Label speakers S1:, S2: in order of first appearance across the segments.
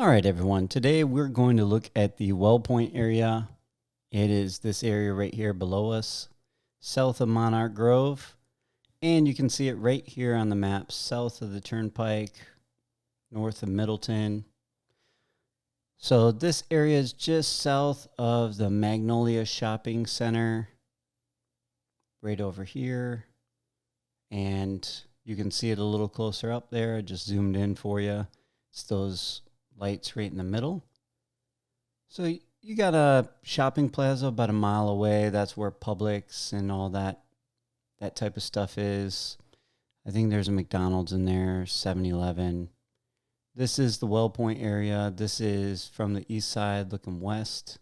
S1: All right, everyone. Today we're going to look at the Well Point area. It is this area right here below us, south of Monarch Grove. And you can see it right here on the map, south of the Turnpike, north of Middleton. So this area is just south of the Magnolia Shopping Center, right over here. And you can see it a little closer up there. I just zoomed in for you. It's those lights right in the middle. So you got a shopping plaza about a mile away. That's where Publix and all that type of stuff is. I think there's a McDonald's in there, 7-Eleven. This is the Well Point area. This is from the east side looking west.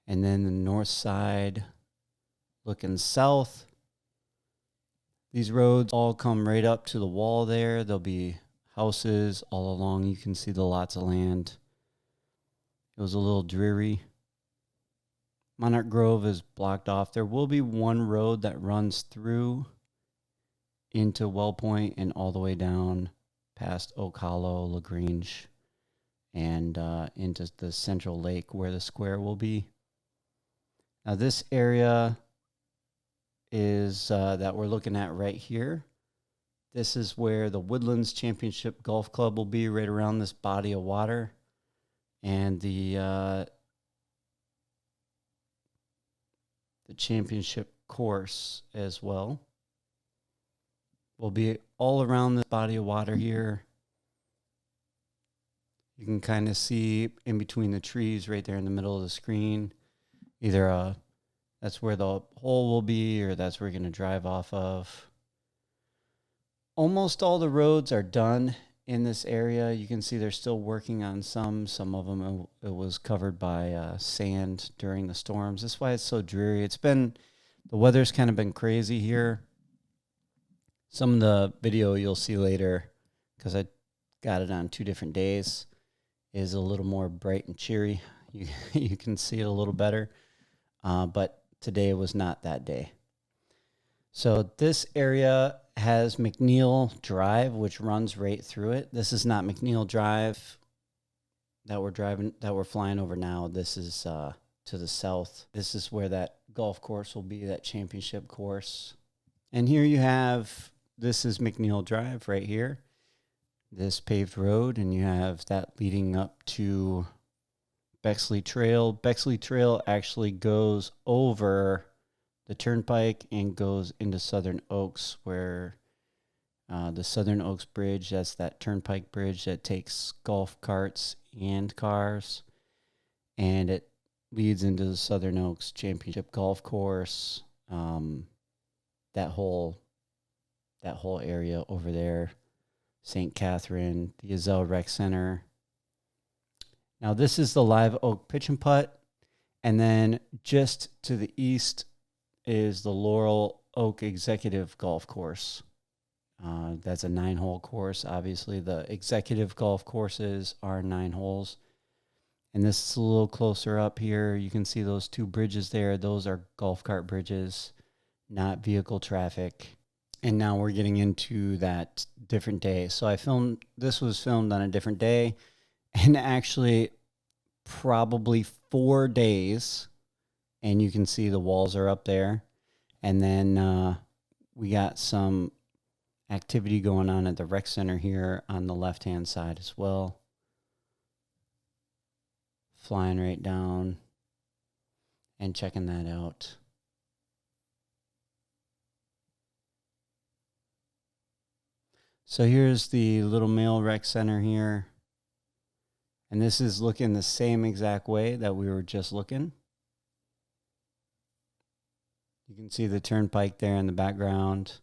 S1: And then the north side looking south. These roads all come right up to the wall there. There'll be houses all along. You can see the lots of land. It was a little dreary. Monarch Grove is blocked off. There will be one road that runs through into Well Point and all the way down past Oak Hollow, LaGrange, and into the central lake where the square will be. Now this area is that we're looking at right here. This is where the Woodlands Championship Golf Club will be, right around this body of water. And the championship course as well will be all around this body of water here. You can kind of see in between the trees right there in the middle of the screen, either that's where the hole will be, or that's where you're going to drive off of. Almost all the roads are done in this area. You can see they're still working on some. Some of them, it was covered by sand during the storms. That's why it's so dreary. The weather's kind of been crazy here. Some of the video you'll see later, because I got it on 2 different days, is a little more bright and cheery. You can see it a little better. But today was not that day. So this area has McNeil Drive, which runs right through it. This is not McNeil Drive that we're flying over now. This is to the south. This is where that golf course will be, that championship course. And here you have, this is McNeil Drive right here, this paved road, and you have that leading up to Bexley Trail. Bexley Trail actually goes over the Turnpike and goes into Southern Oaks, where the Southern Oaks Bridge, that's that Turnpike bridge that takes golf carts and cars, and it leads into the Southern Oaks Championship Golf Course. That whole area over there, St. Catherine, the Azell Rec Center. Now this is the Live Oak Pitch and Putt, and then just to the east is the Laurel Oak Executive Golf Course. That's a 9-hole course. Obviously, the executive golf courses are 9 holes. And this is a little closer up here. You can see those 2 bridges there. Those are golf cart bridges, not vehicle traffic. And now we're getting into that different day. So this was filmed on a different day, and actually probably 4 days. And you can see the walls are up there. And then we got some activity going on at the rec center here on the left-hand side as well. Flying right down and checking that out. So here's the Little Mill Rec Center here. And this is looking the same exact way that we were just looking. You can see the Turnpike there in the background.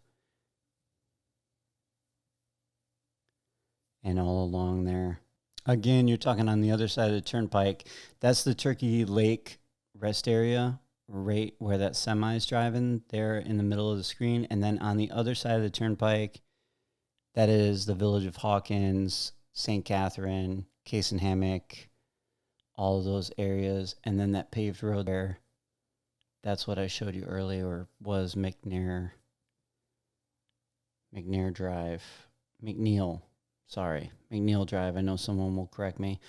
S1: And all along there. Again, you're talking on the other side of the Turnpike. That's the Turkey Lake rest area, right where that semi's driving there in the middle of the screen. And then on the other side of the Turnpike, that is the village of Hawkins, St. Catherine, Case and Hammock, all of those areas. And then that paved road there. That's what I showed you earlier, was McNeil Drive. McNeil Drive. I know someone will correct me.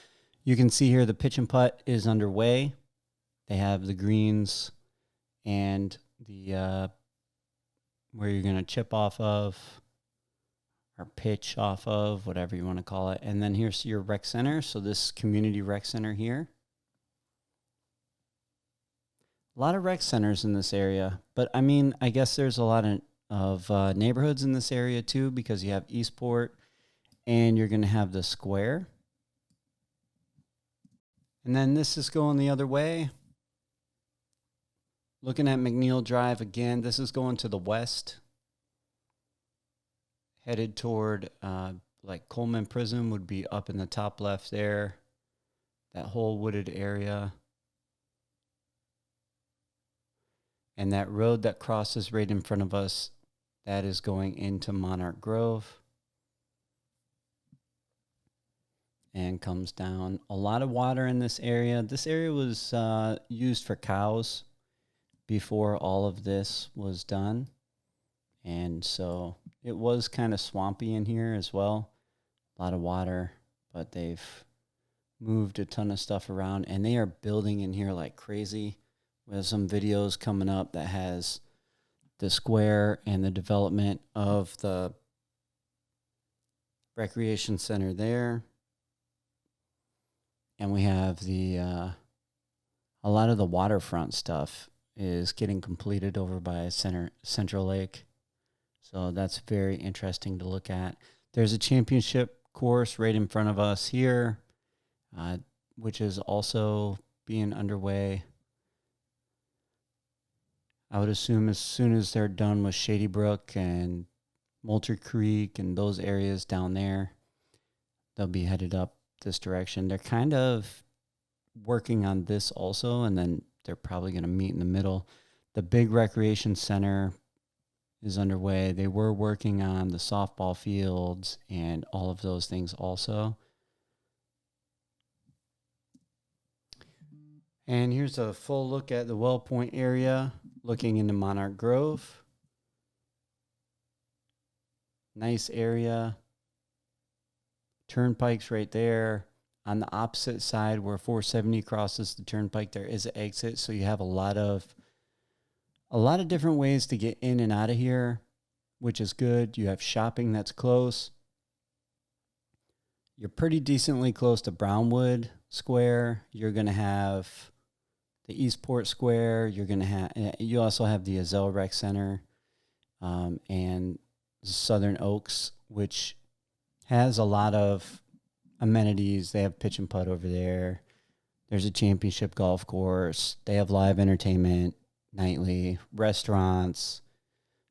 S1: You can see here the pitch and putt is underway. They have the greens and the where you're going to chip off of or pitch off of, whatever you want to call it. And then here's your rec center. So this community rec center here. A lot of rec centers in this area, but I mean, I guess there's a lot of neighborhoods in this area too, because you have Eastport and you're going to have the square. And then this is going the other way. Looking at McNeil Drive again, this is going to the west, headed toward like Coleman Prison would be up in the top left there, that whole wooded area. And that road that crosses right in front of us, that is going into Monarch Grove and comes down. A lot of water in this area. This area was used for cows before all of this was done. And so it was kind of swampy in here as well. A lot of water, but they've moved a ton of stuff around, and they are building in here like crazy. We have some videos coming up that has the square and the development of the recreation center there. And we have the a lot of the waterfront stuff is getting completed over by Central Lake. So that's very interesting to look at. There's a championship course right in front of us here, which is also being underway. I would assume as soon as they're done with Shady Brook and Moultrie Creek and those areas down there, they'll be headed up this direction. They're kind of working on this also, and then they're probably going to meet in the middle. The big recreation center is underway. They were working on the softball fields and all of those things also. And here's a full look at the Well Point area, looking into Monarch Grove. Nice area. Turnpike's right there. On the opposite side where 470 crosses the turnpike, there is an exit, so you have a lot of different ways to get in and out of here, which is good. You have shopping that's close. You're pretty decently close to Brownwood Square. You're going to have the Eastport Square. You also have the Azell Rec Center and Southern Oaks, which has a lot of amenities. They have pitch and putt over there. There's a championship golf course. They have live entertainment nightly, restaurants.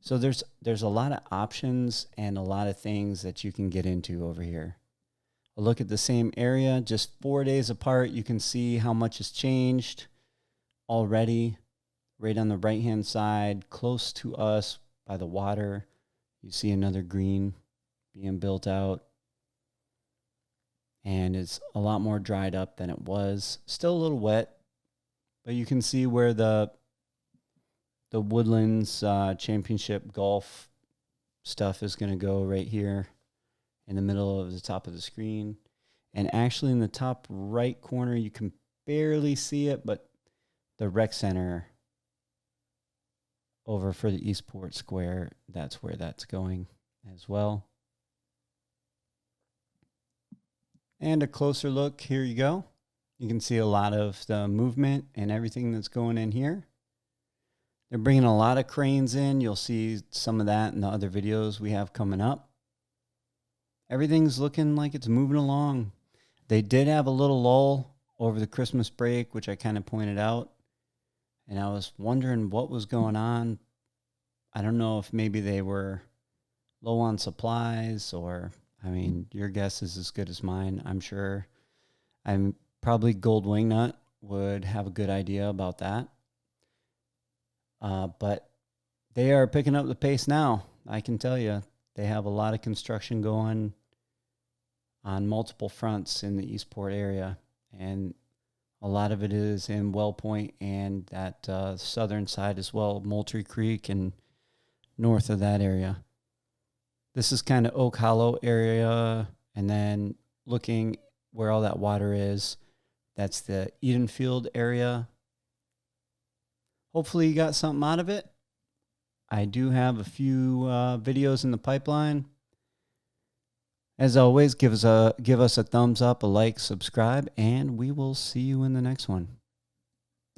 S1: So there's a lot of options and a lot of things that you can get into over here. A look at the same area, just 4 days apart, you can see how much has changed already. Right on the right-hand side, close to us by the water, you see another green being built out. And it's a lot more dried up than it was. Still a little wet, but you can see where the Woodlands Championship golf stuff is going to go right here in the middle of the top of the screen. And actually in the top right corner, you can barely see it, but the rec center over for the Eastport Square, that's where that's going as well. And a closer look, here you go. You can see a lot of the movement and everything that's going in here. They're bringing a lot of cranes in. You'll see some of that in the other videos we have coming up. Everything's looking like it's moving along. They did have a little lull over the Christmas break, which I kind of pointed out. And I was wondering what was going on. I don't know if maybe they were low on supplies or, I mean, your guess is as good as mine, I'm sure. I'm probably Gold Wingnut would have a good idea about that. But they are picking up the pace now. I can tell you, they have a lot of construction going on multiple fronts in the Eastport area. And a lot of it is in Well Point and that southern side as well, Moultrie Creek and north of that area. This is kind of Oak Hollow area. And then looking where all that water is. That's the Edenfield area. Hopefully you got something out of it. I do have a few videos in the pipeline. As always, give us a thumbs up, a like, subscribe, and we will see you in the next one.